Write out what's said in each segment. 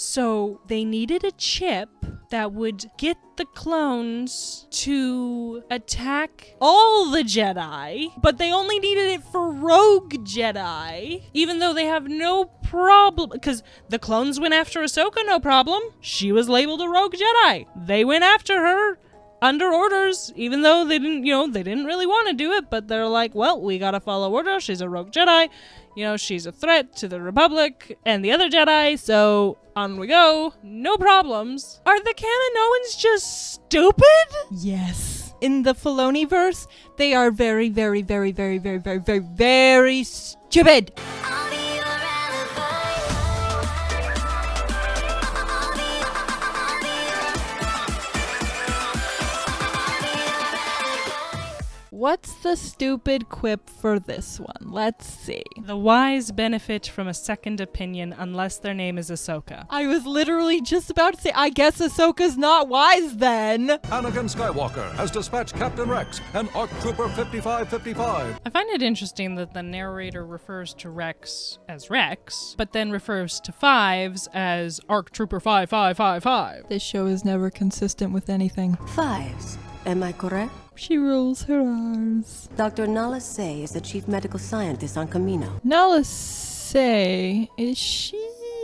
So they needed a chip that would get the clones to attack all the Jedi, but they only needed it for rogue Jedi, even though they have no problem, because the clones went after Ahsoka, no problem. She was labeled a rogue Jedi. They went after her under orders, even though they didn't really want to do it, but they're like, well, we gotta follow orders. She's a rogue Jedi. She's a threat to the Republic and the other Jedi, so on we go. No problems. Are the Kaminoans just stupid? Yes. In the Filoni-verse, they are very, very, very, very, very, very, very, very stupid. What's the stupid quip for this one? Let's see. The wise benefit from a second opinion unless their name is Ahsoka. I was literally just about to say, I guess Ahsoka's not wise then. Anakin Skywalker has dispatched Captain Rex and ARC Trooper 5555. I find it interesting that the narrator refers to Rex as Rex, but then refers to Fives as ARC Trooper 5555. This show is never consistent with anything. Fives. Am I correct? She rolls her R's. Dr. Nala Say is the chief medical scientist on Camino. Nala Say, is she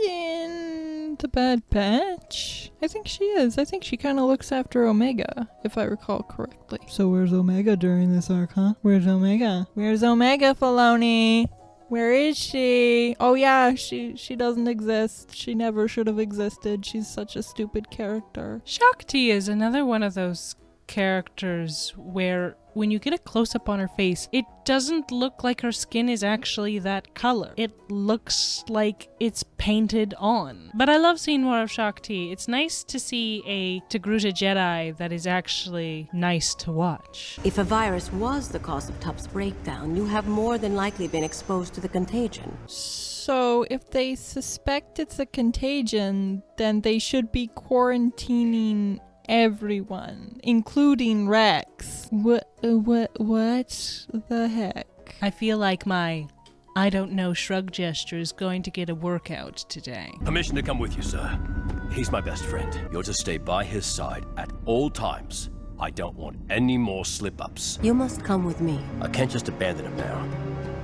in the Bad Batch? I think she is. I think she kind of looks after Omega, if I recall correctly. So where's Omega during this arc, huh? Where's Omega? Where's Omega, Filoni? Where is she? Oh yeah, she doesn't exist. She never should have existed. She's such a stupid character. Shakti is another one of those characters where when you get a close-up on her face, it doesn't look like her skin is actually that color. It looks like it's painted on. But I love seeing more of Shakti. It's nice to see a Togruta Jedi that is actually nice to watch. If a virus was the cause of Top's breakdown, you have more than likely been exposed to the contagion. So if they suspect it's a contagion, then they should be quarantining everyone, including Rex. What the heck? I feel like my I don't know shrug gesture is going to get a workout today. Permission to come with you, sir. He's my best friend. You're to stay by his side at all times. I don't want any more slip-ups. You must come with me. I can't just abandon him now.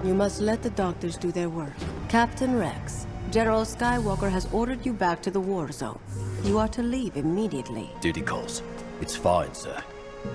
You must let the doctors do their work. Captain Rex, General Skywalker has ordered you back to the war zone. You are to leave immediately. Duty calls. It's fine, sir.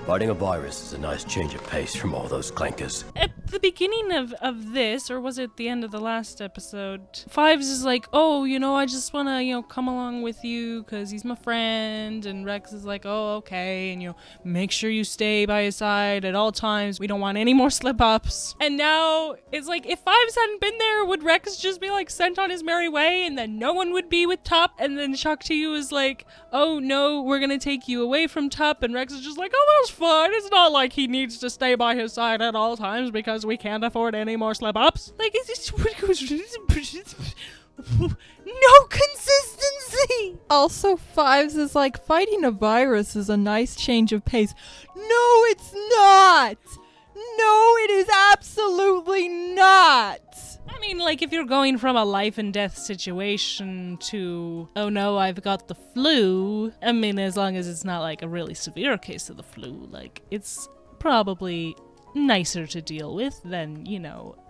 Fighting a virus is a nice change of pace from all those clankers. At the beginning of this, or was it the end of the last episode, Fives is like, oh, I just want to, come along with you because he's my friend. And Rex is like, oh, okay. And, make sure you stay by his side at all times. We don't want any more slip-ups. And now it's like, if Fives hadn't been there, would Rex just be like sent on his merry way and then no one would be with Top? And then Shakti was like, oh, no, we're going to take you away from Top. And Rex is just like, oh, that's fine. It's not like he needs to stay by his side at all times because we can't afford any more slip-ups. Like, it's no consistency. Also, Fives is like, fighting a virus is a nice change of pace. No, it's not. No, it is absolutely not. I mean, like, if you're going from a life and death situation to, oh no, I've got the flu, I mean, as long as it's not like a really severe case of the flu, like, it's probably nicer to deal with than,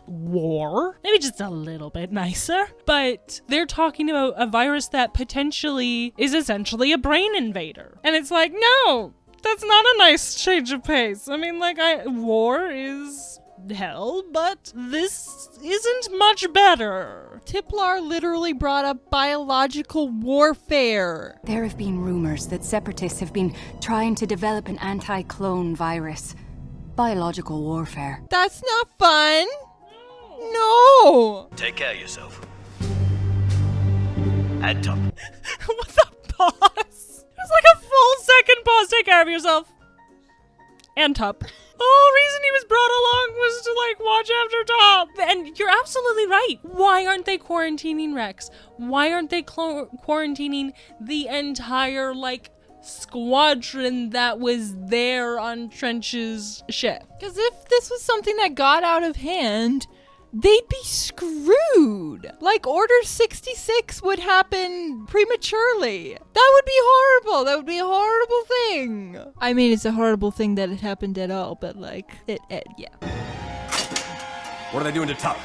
war. Maybe just a little bit nicer. But they're talking about a virus that potentially is essentially a brain invader. And it's like, no, that's not a nice change of pace. I mean, like, war is hell, but this isn't much better. Tiplar literally brought up biological warfare. There have been rumors that separatists have been trying to develop an anti-clone virus. Biological warfare. That's not fun. No. Take care of yourself. And Top. What's that pause? It was like a full second pause. Take care of yourself. And Top. The whole reason he was brought along was to, watch after Top. And you're absolutely right. Why aren't they quarantining Rex? Why aren't they quarantining the entire, squadron that was there on Trench's ship? Because if this was something that got out of hand, they'd be screwed. Like Order 66 would happen prematurely. That would be horrible. That would be a horrible thing. I mean, it's a horrible thing that it happened at all, but like, yeah. What are they doing to Tup?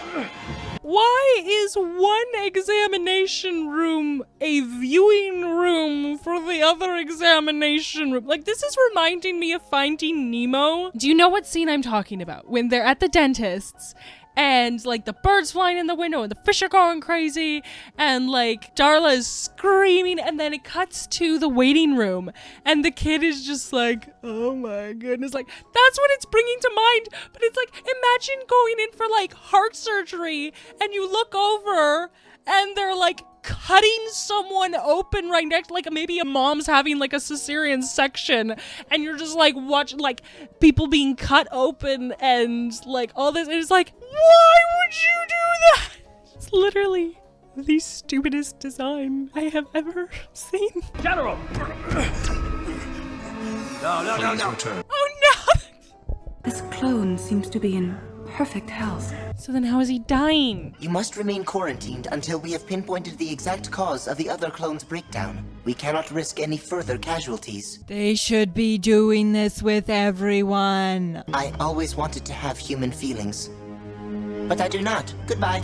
Why is one examination room a viewing room for the other examination room? Like, this is reminding me of Finding Nemo. Do you know what scene I'm talking about? When they're at the dentist's and like the birds flying in the window and the fish are going crazy and like Darla is screaming, and then it cuts to the waiting room and the kid is just like, oh my goodness, like that's what it's bringing to mind. But it's like, imagine going in for like heart surgery and you look over and they're like cutting someone open right next, like maybe a mom's having like a cesarean section and you're just like watching like people being cut open and like all this, and it's like, why would you do that? It's literally the stupidest design I have ever seen. General! No. Return. Oh no! This clone seems to be in perfect health. So then how is he dying? You must remain quarantined until we have pinpointed the exact cause of the other clone's breakdown. We cannot risk any further casualties. They should be doing this with everyone. I always wanted to have human feelings, but I do not. Goodbye.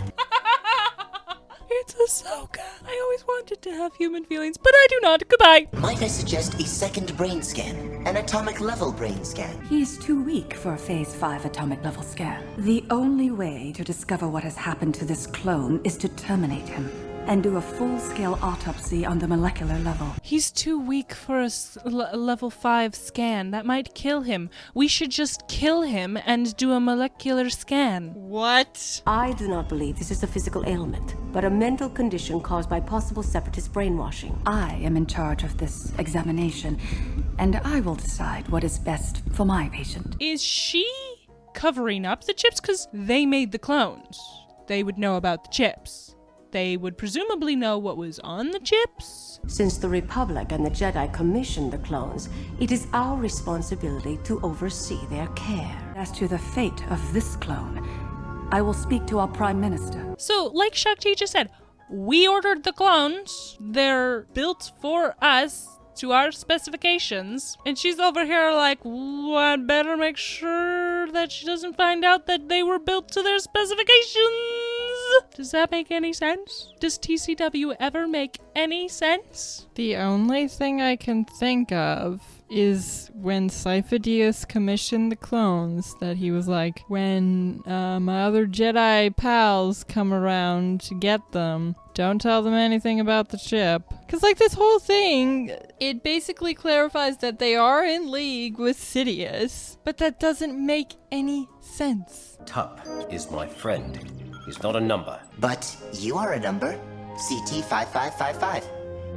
It's Ahsoka. I always wanted to have human feelings, but I do not. Goodbye. Might I suggest a second brain scan? An atomic level brain scan. He's too weak for a Phase 5 atomic level scan. The only way to discover what has happened to this clone is to terminate him and do a full-scale autopsy on the molecular level. He's too weak for a level 5 scan. That might kill him. We should just kill him and do a molecular scan. What? I do not believe this is a physical ailment, but a mental condition caused by possible separatist brainwashing. I am in charge of this examination, and I will decide what is best for my patient. Is she covering up the chips? Because they made the clones. They would know about the chips. They would presumably know what was on the chips. Since the Republic and the Jedi commissioned the clones, it is our responsibility to oversee their care. As to the fate of this clone, I will speak to our Prime Minister. So, like Shakti just said, we ordered the clones. They're built for us to our specifications. And she's over here like, I'd better make sure that she doesn't find out that they were built to their specifications. Does that make any sense? Does TCW ever make any sense? The only thing I can think of is when Sifo-Dyas commissioned the clones, that he was like, when my other Jedi pals come around to get them, don't tell them anything about the chip. Because like this whole thing, it basically clarifies that they are in league with Sidious, but that doesn't make any sense. Tup is my friend. He's not a number. But you are a number. CT 5555.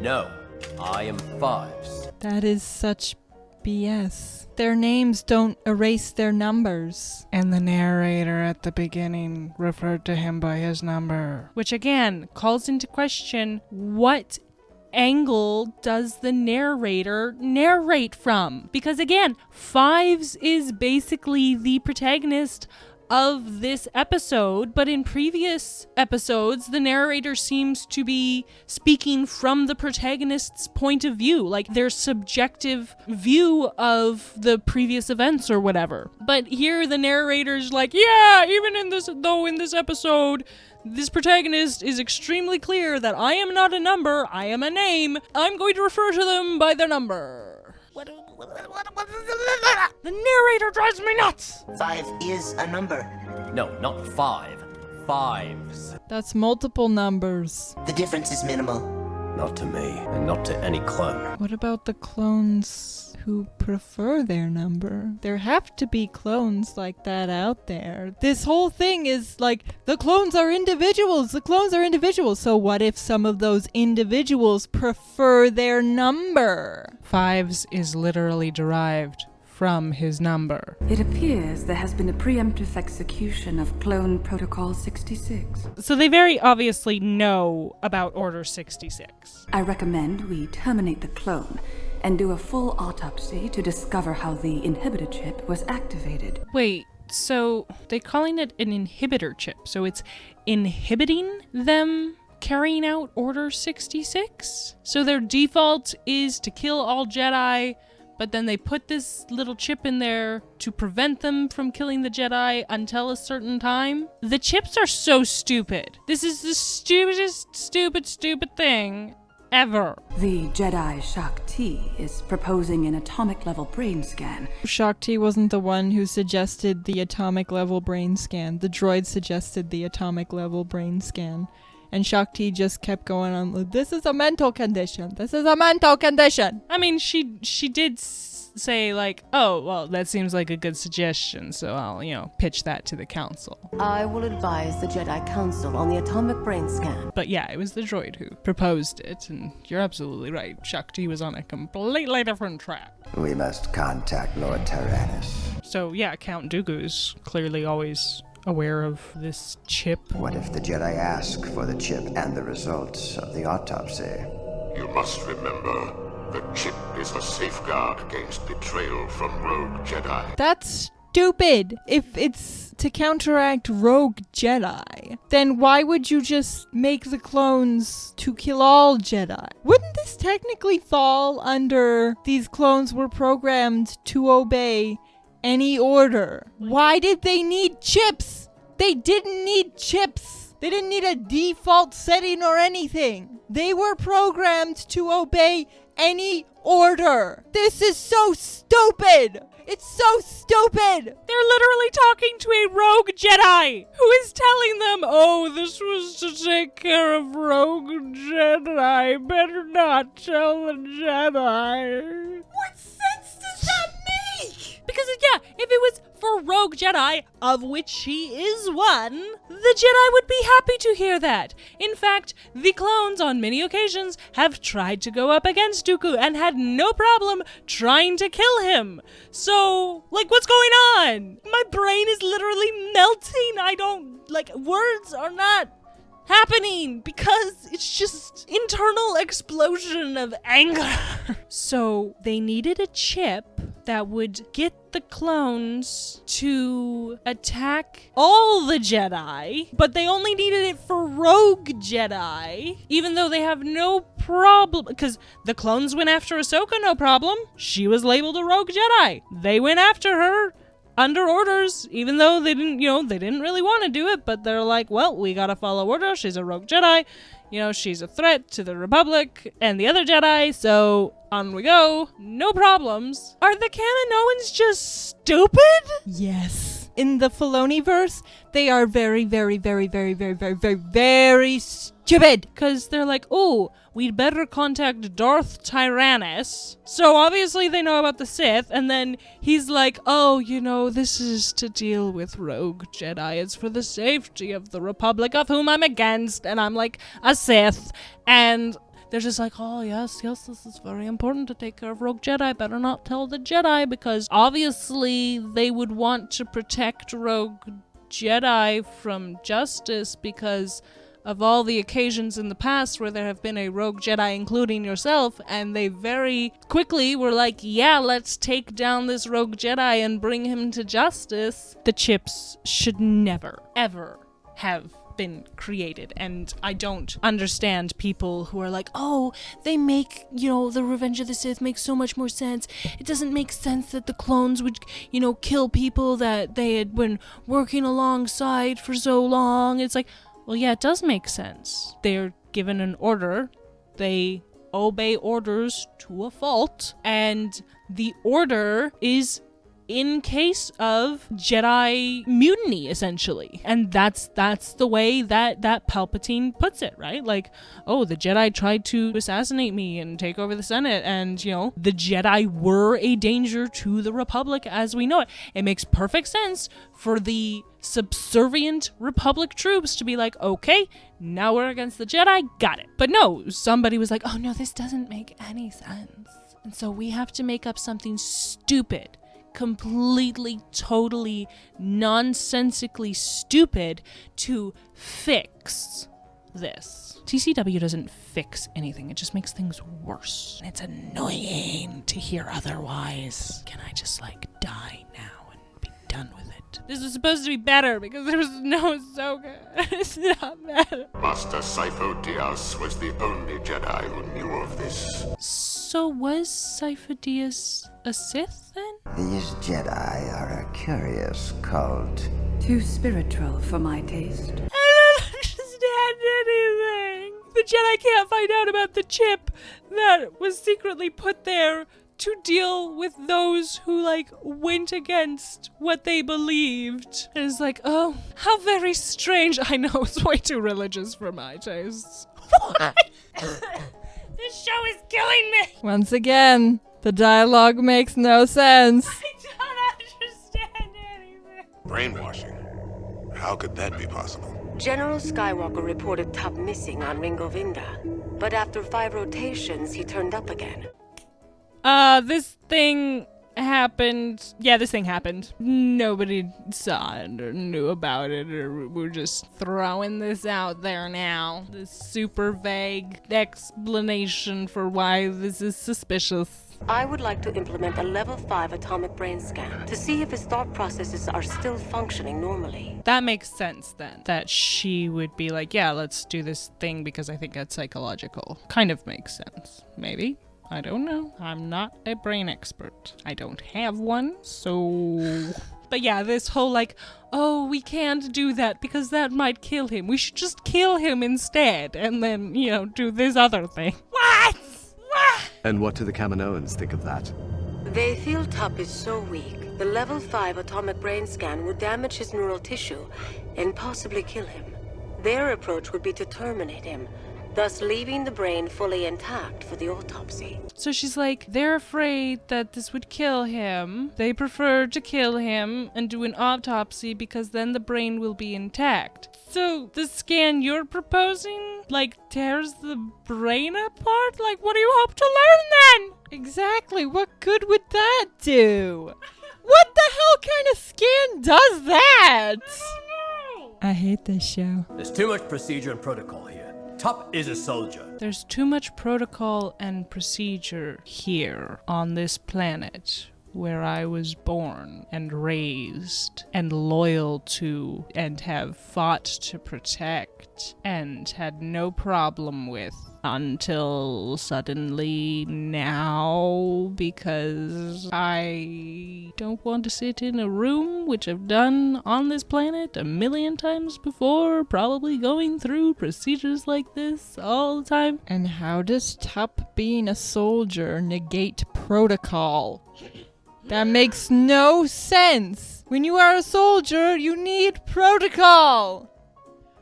No, I am Fives. That is such BS. Their names don't erase their numbers. And the narrator at the beginning referred to him by his number. Which again calls into question, what angle does the narrator narrate from? Because again, Fives is basically the protagonist of this episode, but in previous episodes, the narrator seems to be speaking from the protagonist's point of view, like their subjective view of the previous events or whatever. But here the narrator's like, yeah, even in this episode, this protagonist is extremely clear that I am not a number, I am a name. I'm going to refer to them by their number. The narrator drives me nuts! 5 is a number. No, not 5. Fives. That's multiple numbers. The difference is minimal. Not to me, and not to any clone. What about the clones who prefer their number? There have to be clones like that out there. This whole thing is like, the clones are individuals. The clones are individuals. So what if some of those individuals prefer their number? Fives is literally derived from his number. It appears there has been a preemptive execution of Clone Protocol 66. So they very obviously know about Order 66. I recommend we terminate the clone and do a full autopsy to discover how the inhibitor chip was activated. Wait, So they're calling it an inhibitor chip. So it's inhibiting them carrying out Order 66. So their default is to kill all Jedi, but then they put this little chip in there to prevent them from killing the Jedi until a certain time. The chips are so stupid. This is the stupidest, stupid thing ever. The Jedi Shakti is proposing an atomic-level brain scan. Shakti wasn't the one who suggested the atomic level brain scan. The droid suggested the atomic level brain scan. And Shakti just kept going on, this is a mental condition. This is a mental condition. I mean, she did say like, oh, well, that seems like a good suggestion, so I'll, pitch that to the council. I will advise the Jedi Council on the atomic brain scan. But yeah, it was the droid who proposed it, and you're absolutely right. Shakti was on a completely different track. We must contact Lord Tyrannus. So yeah, Count Dooku is clearly always aware of this chip. What if the Jedi ask for the chip and the results of the autopsy? You must remember, the chip is a safeguard against betrayal from rogue Jedi. That's stupid. If it's to counteract rogue Jedi, then why would you just make the clones to kill all Jedi? Wouldn't this technically fall under these clones were programmed to obey any order? Why did they need chips? They didn't need chips. They didn't need a default setting or anything. They were programmed to obey any order. This is so stupid. It's so stupid. They're literally talking to a rogue Jedi who is telling them, oh, this was to take care of rogue Jedi. Better not tell the Jedi. What sense does that make? Because, yeah, if it was for rogue Jedi, of which she is one, the Jedi would be happy to hear that. In fact, the clones on many occasions have tried to go up against Dooku and had no problem trying to kill him. So, what's going on? My brain is literally melting. Words are not happening because it's just internal explosion of anger. So they needed a chip that would get the clones to attack all the Jedi, but they only needed it for rogue Jedi, even though they have no problem, because the clones went after Ahsoka, no problem. She was labeled a rogue Jedi. They went after her under orders, even though they didn't really want to do it, but they're like, well, we gotta follow orders. She's a rogue Jedi. She's a threat to the Republic and the other Jedi, so on we go. No problems. Are the Kaminoans just stupid? Yes. In the Filoni-verse, they are very, very, very, very, very, very, very, very stupid. Because they're like, oh, we'd better contact Darth Tyrannus. So obviously they know about the Sith, and then he's like, oh, this is to deal with rogue Jedi. It's for the safety of the Republic, of whom I'm against, and I'm like a Sith. And they're just like, oh, yes, this is very important to take care of rogue Jedi. Better not tell the Jedi, because obviously they would want to protect rogue Jedi from justice because of all the occasions in the past where there have been a rogue Jedi, including yourself, and they very quickly were like, yeah, let's take down this rogue Jedi and bring him to justice. The chips should never, ever have been created, and I don't understand people who are like, oh, they make, the Revenge of the Sith makes so much more sense. It doesn't make sense that the clones would, kill people that they had been working alongside for so long. It's like, well, yeah, it does make sense. They're given an order. They obey orders to a fault, and the order is in case of Jedi mutiny, essentially. And that's the way that Palpatine puts it, right? Like, oh, the Jedi tried to assassinate me and take over the Senate, and, the Jedi were a danger to the Republic as we know it. It makes perfect sense for the subservient Republic troops to be like, okay, now we're against the Jedi, got it. But no, somebody was like, oh no, this doesn't make any sense. And so we have to make up something stupid, completely, totally, nonsensically stupid to fix this. TCW doesn't fix anything, it just makes things worse. It's annoying to hear otherwise. Can I just die now and be done with it. This was supposed to be better because there was no Ahsoka. It's not better. Master Sifo-Dyas was the only Jedi who knew of this. So was Sifo-Dyas a Sith then? These Jedi are a curious cult. Too spiritual for my taste. I don't understand anything. The Jedi can't find out about the chip that was secretly put there to deal with those who, went against what they believed. And it's like, oh, how very strange. I know, it's way too religious for my tastes. What? This show is killing me. Once again, the dialogue makes no sense. I don't understand anything. Brainwashing? How could that be possible? General Skywalker reported Tup missing on Ringo Vinda, but after 5 rotations, he turned up again. This thing happened. Yeah, this thing happened. Nobody saw it or knew about it, or we're just throwing this out there now. This super vague explanation for why this is suspicious. I would like to implement a level 5 atomic brain scan to see if his thought processes are still functioning normally. That makes sense then. That she would be like, yeah, let's do this thing because I think that's psychological. Kind of makes sense. Maybe. I don't know. I'm not a brain expert. I don't have one, so... But yeah, this whole oh, we can't do that because that might kill him. We should just kill him instead and then, do this other thing. What? And what do the Kaminoans think of that? They feel Tup is so weak, the level 5 atomic brain scan would damage his neural tissue and possibly kill him. Their approach would be to terminate him, thus leaving the brain fully intact for the autopsy. So she's like, they're afraid that this would kill him. They prefer to kill him and do an autopsy because then the brain will be intact. So the scan you're proposing, tears the brain apart? What do you hope to learn then? Exactly. What good would that do? What the hell kind of scan does that? I don't know. I hate this show. There's too much procedure and protocol here. Tup is a soldier. There's too much protocol and procedure here on this planet where I was born and raised and loyal to and have fought to protect and had no problem with until suddenly now because I don't want to sit in a room, which I've done on this planet a million times before, probably going through procedures like this all the time. And how does Tup being a soldier negate protocol? That makes no sense. When you are a soldier, you need protocol.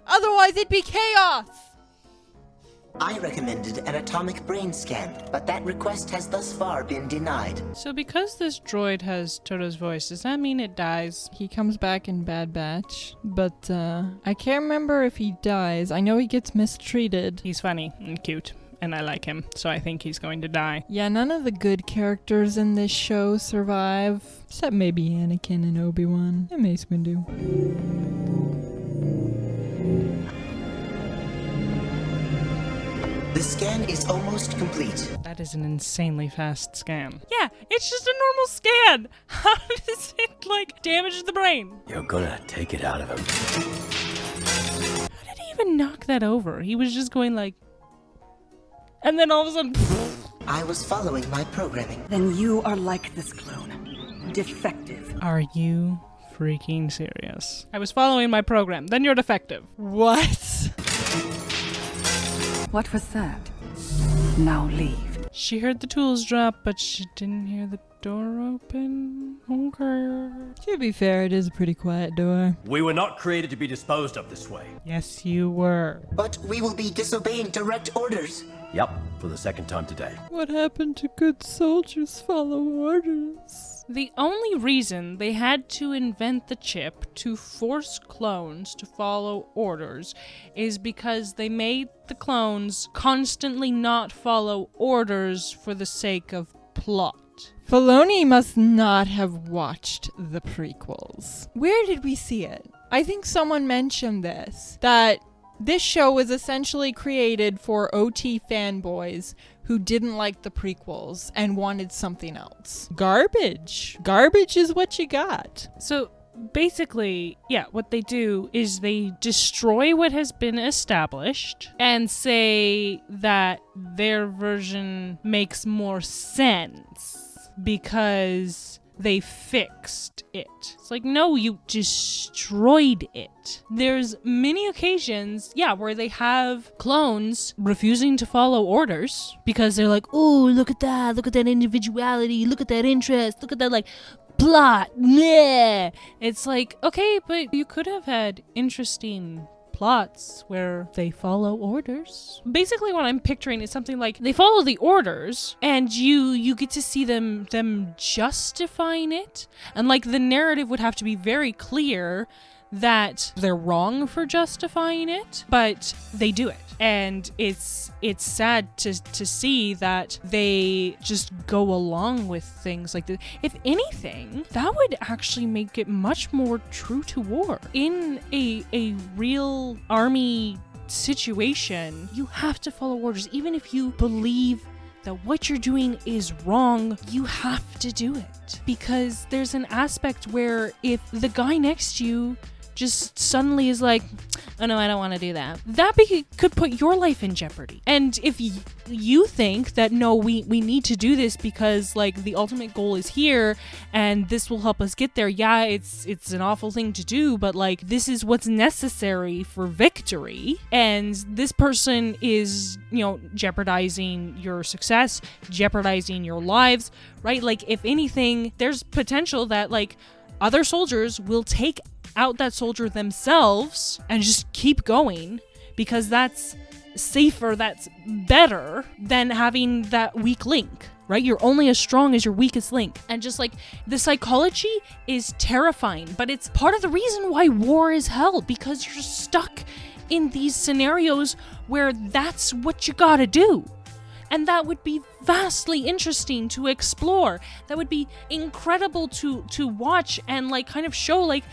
Otherwise, it'd be chaos. I recommended an atomic brain scan, but that request has thus far been denied. So because this droid has Toto's voice, does that mean it dies? He comes back in Bad Batch, but I can't remember if he dies. I know he gets mistreated. He's funny and cute, and I like him, so I think he's going to die. Yeah, none of the good characters in this show survive, except maybe Anakin and Obi-Wan, and Mace Windu. The scan is almost complete. That is an insanely fast scan. Yeah, it's just a normal scan. How does it, damage the brain? You're gonna take it out of him. How did he even knock that over? He was just going and then all of a sudden... I was following my programming. Then you are like this clone. Defective. Are you freaking serious? I was following my program. Then you're defective. What? What was that? Now leave. She heard the tools drop, but she didn't hear the door open. Okay. To be fair, it is a pretty quiet door. We were not created to be disposed of this way. Yes, you were. But we will be disobeying direct orders. Yep, for the second time today. What happened to good soldiers follow orders? The only reason they had to invent the chip to force clones to follow orders is because they made the clones constantly not follow orders for the sake of plot. Filoni must not have watched the prequels. Where did we see it? I think someone mentioned this, that this show was essentially created for OT fanboys who didn't like the prequels and wanted something else. Garbage. Garbage is what you got. So basically, yeah, what they do is they destroy what has been established and say that their version makes more sense because they fixed it. It's like, no, you destroyed it. There's many occasions, where they have clones refusing to follow orders because they're like, oh, look at that individuality, look at that interest, look at that, like, plot. Bleh. It's like, okay, but you could have had interesting plots where they follow orders. Basically what I'm picturing is something like they follow the orders and you get to see them justifying it, and like the narrative would have to be very clear that they're wrong for justifying it, but they do it. And it's sad to see that they just go along with things like this. If anything, that would actually make it much more true to war. In a real army situation, you have to follow orders. Even if you believe that what you're doing is wrong, you have to do it. Because there's an aspect where if the guy next to you just suddenly is like, oh no, I don't want to do that, that could put your life in jeopardy. And if you think that, no, we need to do this because like the ultimate goal is here and this will help us get there, yeah, it's an awful thing to do, but like this is what's necessary for victory, and this person is, jeopardizing your success, jeopardizing your lives, right? Like if anything, there's potential that like other soldiers will take out that soldier themselves and just keep going because that's safer, that's better than having that weak link, right? You're only as strong as your weakest link. And just like the psychology is terrifying, but it's part of the reason why war is held, because you're stuck in these scenarios where that's what you gotta do. And that would be vastly interesting to explore. That would be incredible to watch and like kind of show like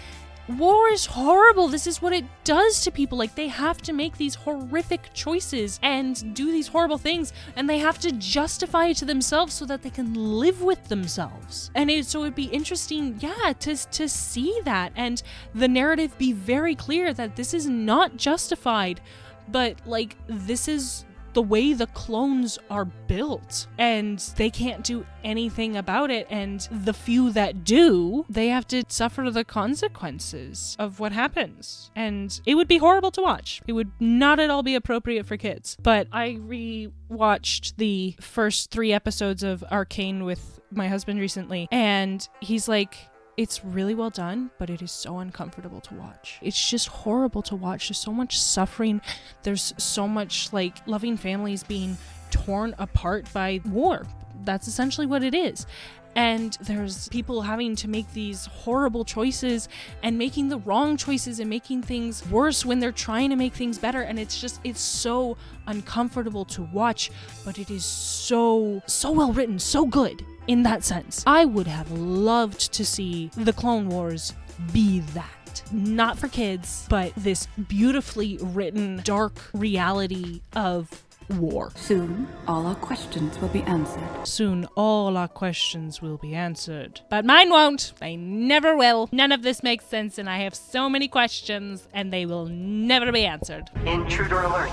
war is horrible. This is what it does to people. Like they have to make these horrific choices and do these horrible things, and they have to justify it to themselves so that they can live with themselves. And so it'd be interesting, to see that, and the narrative be very clear that this is not justified, but like this is the way the clones are built, and they can't do anything about it, and the few that do, they have to suffer the consequences of what happens. And it would be horrible to watch. It would not at all be appropriate for kids. But I rewatched the first 3 episodes of Arcane with my husband recently, and he's like, it's really well done, but it is so uncomfortable to watch. It's just horrible to watch. There's so much suffering. There's so much like loving families being torn apart by war. That's essentially what it is. And there's people having to make these horrible choices and making the wrong choices and making things worse when they're trying to make things better. And it's so uncomfortable to watch, but it is so well written, so good in that sense. I would have loved to see the Clone Wars be that. Not for kids, but this beautifully written, dark reality of war. Soon, all our questions will be answered. Soon, all our questions will be answered. But mine won't. They never will. None of this makes sense, and I have so many questions, and they will never be answered. Intruder alert.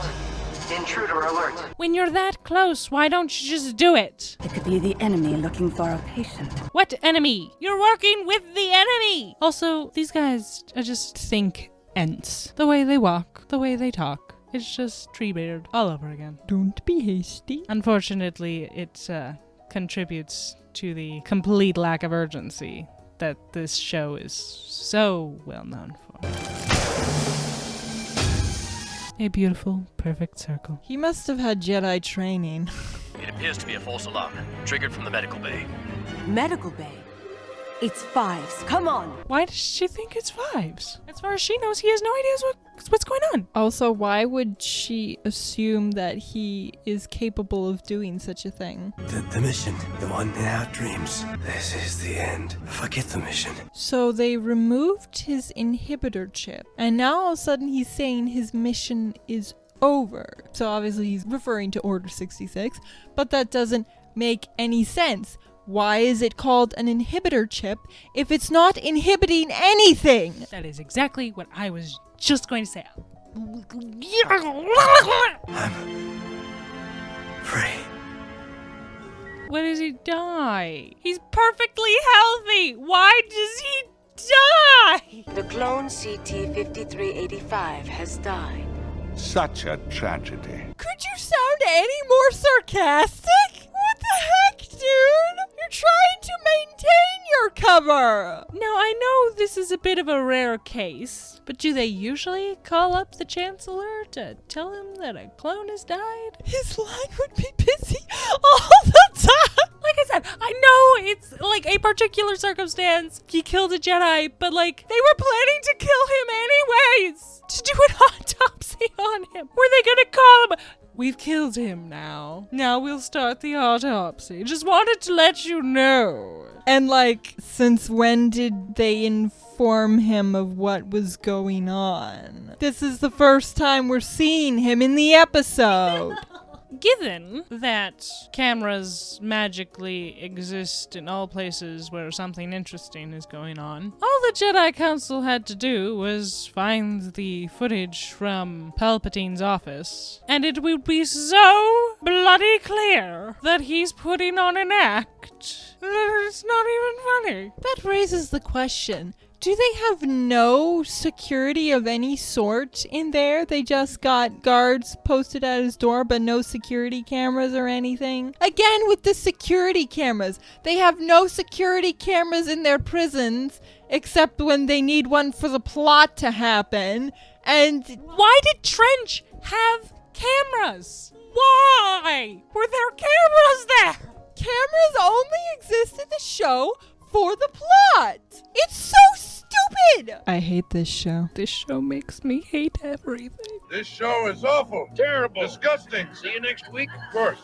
Intruder alert. When you're that close, why don't you just do it? It could be the enemy looking for a patient. What enemy? You're working with the enemy! Also, these guys just think ents. The way they walk, the way they talk. It's just Treebeard all over again. Don't be hasty. Unfortunately, it contributes to the complete lack of urgency that this show is so well known for. A beautiful, perfect circle. He must have had Jedi training. It appears to be a false alarm, triggered from the medical bay. Medical bay? It's 5s. Come on. Why does she think it's 5s? As far as she knows, he has no idea what's going on. Also, why would she assume that he is capable of doing such a thing? The mission, the one in our dreams. This is the end. Forget the mission. So they removed his inhibitor chip, and now all of a sudden he's saying his mission is over. So obviously he's referring to Order 66, but that doesn't make any sense. Why is it called an inhibitor chip if it's not inhibiting anything? That is exactly what I was just going to say. I'm free. When does he die? He's perfectly healthy. Why does he die? The clone CT-5385 has died. Such a tragedy. Could you sound any more sarcastic? What the heck, dude? You're trying to maintain your cover. Now, I know this is a bit of a rare case, but do they usually call up the Chancellor to tell him that a clone has died? His line would be busy all the time. Like I said, I know it's like a particular circumstance. He killed a Jedi, but like they were planning to kill him anyways. To do an autopsy on him. Were they gonna call him? We've killed him now. Now we'll start the autopsy. Just wanted to let you know. And like, since when did they inform him of what was going on? This is the first time we're seeing him in the episode. Given that cameras magically exist in all places where something interesting is going on, all the Jedi Council had to do was find the footage from Palpatine's office, and it would be so bloody clear that he's putting on an act that it's not even funny. That raises the question. Do they have no security of any sort in there? They just got guards posted at his door, but no security cameras or anything? Again, with the security cameras. They have no security cameras in their prisons, except when they need one for the plot to happen. And why did Trench have cameras? Why were there cameras there? Cameras only exist in the show for the plot. It's so stupid. I hate this show. This show makes me hate everything. This show is awful. Terrible. Disgusting. See you next week. Of course.